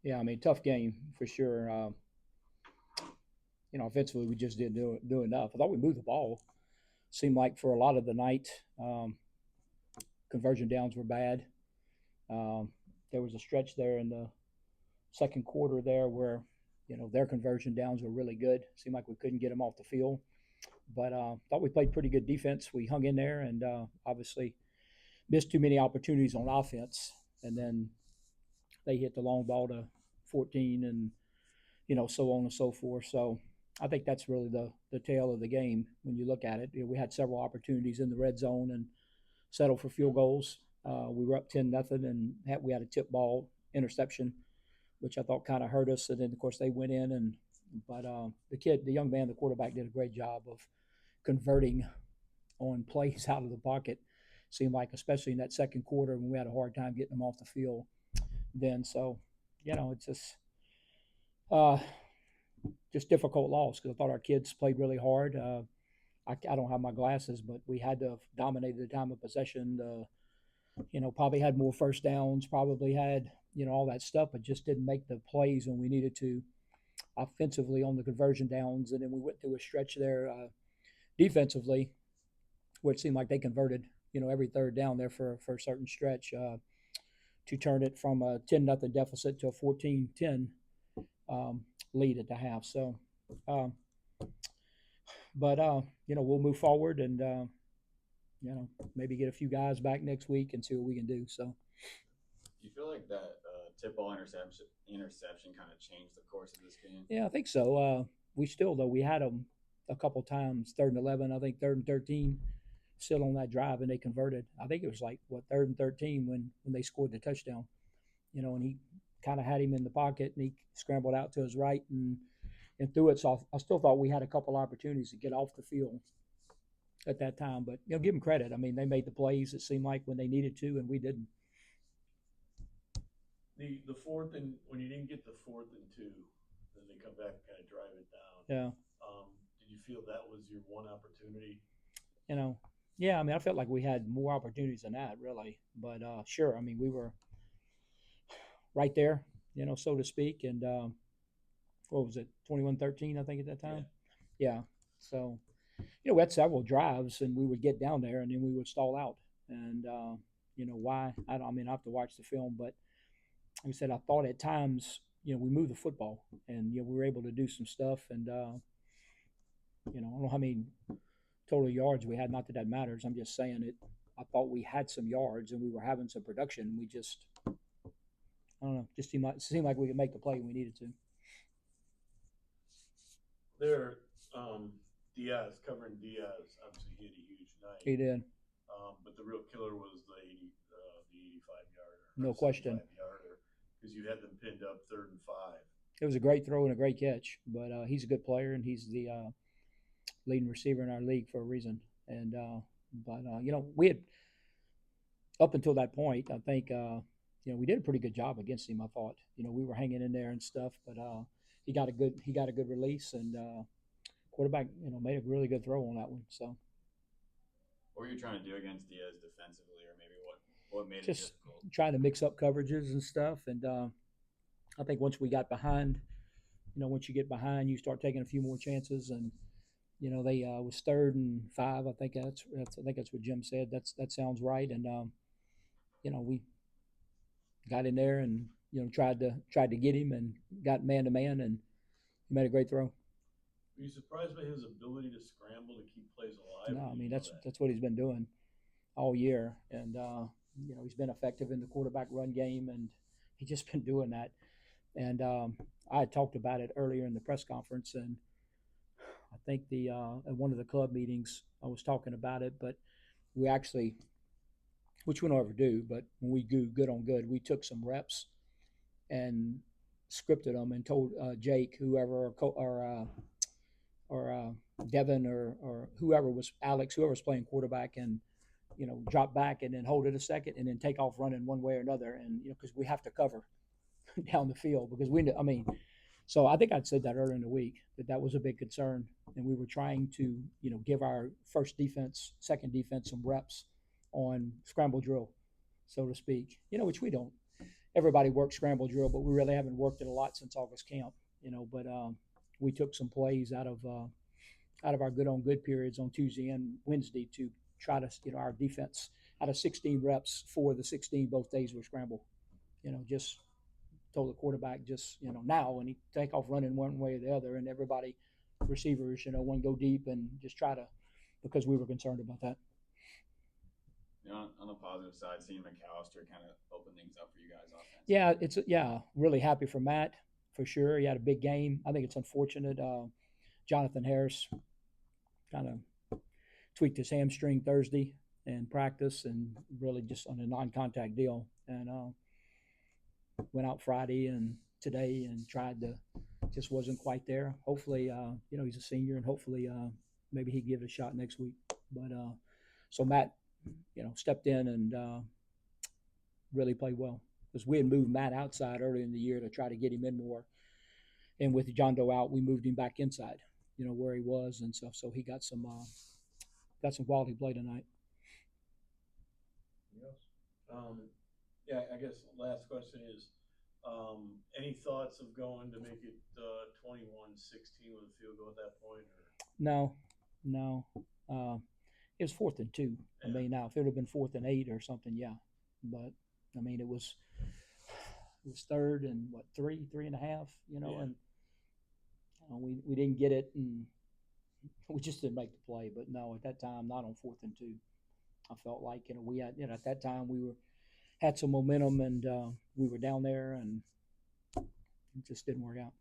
Yeah, I mean, tough game for sure. Offensively, we just didn't do enough. I thought we moved the ball. Seemed like for a lot of the night, um, conversion downs were bad. Um, there was a stretch there in the second quarter there where, their conversion downs were really good. Seemed like we couldn't get them off the field, but thought we played pretty good defense. We hung in there and obviously missed too many opportunities on offense. And then they hit the long ball to 14 and so on and so forth. So I think that's really the tail of the game when you look at it. We had several opportunities in the red zone and settled for field goals. We were up 10-0 and we had a tip ball interception, which I thought kind of hurt us. And then of course they went in but the young man, the quarterback, did a great job of converting on plays out of the pocket. Seemed like, especially in that second quarter when we had a hard time getting them off the field. Then so, it's uh, just difficult loss because I thought our kids played really hard. I don't have my glasses, but we had to have dominated the time of possession. Probably had more first downs, probably had, all that stuff, but just didn't make the plays when we needed to offensively on the conversion downs. And then we went through a stretch there defensively, where it seemed like they converted, every third down there for a certain stretch to turn it from a 10-0 deficit to a 14-10 lead at the half. So, um, but we'll move forward and maybe get a few guys back next week and see what we can do. So, Do you feel like that tip ball interception kind of changed the course of this game? yeah, I think so. We still, though, we had them a couple times, 3rd and 11, I think 3rd and 13, still on that drive, and they converted. I think it was like, 3rd and 13 when they scored the touchdown, and he kind of had him in the pocket and he scrambled out to his right and threw it. So I still thought we had a couple opportunities to get off the field at that time, but give them credit. I mean, they made the plays, it seemed like, when they needed to, and we didn't. The fourth and when you didn't get the 4th and 2, then they come back and kind of drive it down. Yeah. Did you feel that was your one opportunity? You know, yeah, I mean, I felt like we had more opportunities than that, really. But sure, I mean, we were right there, so to speak. And what was it, 21-13, I think, at that time? Yeah. So, we had several drives and we would get down there and then we would stall out. And, why? I mean, I have to watch the film, but like I said, I thought at times, we moved the football and, we were able to do some stuff. And, I don't know how many total yards we had. Not that that matters. I'm just saying it. I thought we had some yards and we were having some production. We just, I don't know, just seemed like we could make the play when we needed to. There, Diaz covering Diaz. Obviously, he had a huge night. He did. But the real killer was the 85 yarder, No or question. 75 yarder, because you had them pinned up 3rd and 5. It was a great throw and a great catch, but he's a good player and he's the leading receiver in our league for a reason. And but we had up until that point, I think we did a pretty good job against him. I thought we were hanging in there and stuff, but he got a good release and quarterback made a really good throw on that one. So What were you trying to do against Diaz defensively, or maybe what made it just difficult? trying to mix up coverages and stuff. And I think once we got behind, once you get behind, you start taking a few more chances. And they was 3rd and 5. I think that's what Jim said. That sounds right. And we got in there and tried to get him and got man to man and he made a great throw. Were you surprised by his ability to scramble to keep plays alive? No, Or I did mean you know that's that? that's what he's been doing all year, and he's been effective in the quarterback run game, and he's just been doing that. And I had talked about it earlier in the press conference, and I think at one of the club meetings I was talking about it, but we actually, which we don't ever do, but when we do good on good, we took some reps and scripted them and told Jake, whoever, or Devin, or whoever was Alex, whoever was playing quarterback, and drop back and then hold it a second and then take off running one way or another, and because we have to cover down the field because I mean, so I think I'd said that earlier in the week that was a big concern, and we were trying to give our first defense, second defense some reps on scramble drill, so to speak. Which we don't. everybody worked scramble drill, but we really haven't worked it a lot since August camp, But we took some plays out of our good on good periods on Tuesday and Wednesday to try to, our defense out of 16 reps, 4 of the 16 both days were scramble. Just told the quarterback now, and he take off running one way or the other, and everybody receivers, want to go deep and just try to, because we were concerned about that. On the positive side, seeing McAllister kind of open things up for you guys offensively. Yeah, really happy for Matt for sure. He had a big game. I think it's unfortunate. Jonathan Harris kind of tweaked his hamstring Thursday in practice and really just on a non-contact deal, and went out Friday and today and tried to, just wasn't quite there. Hopefully, he's a senior, and hopefully maybe he can give it a shot next week. But so Matt, stepped in and really played well, because we had moved Matt outside early in the year to try to get him in more. And with John Doe out, we moved him back inside, where he was and stuff. So he got some quality play tonight. Yes. Yeah, I guess last question is, any thoughts of going to make it 21-16 with a field goal at that point? Or? No. It was 4th and 2. Yeah. I mean, now if it would have been 4th and 8 or something, yeah. But I mean, it was 3rd and 3.5, Yeah. And we didn't get it, and we just didn't make the play. But no, at that time, not on 4th and 2. I felt like we had, at that time we had some momentum, and we were down there, and it just didn't work out.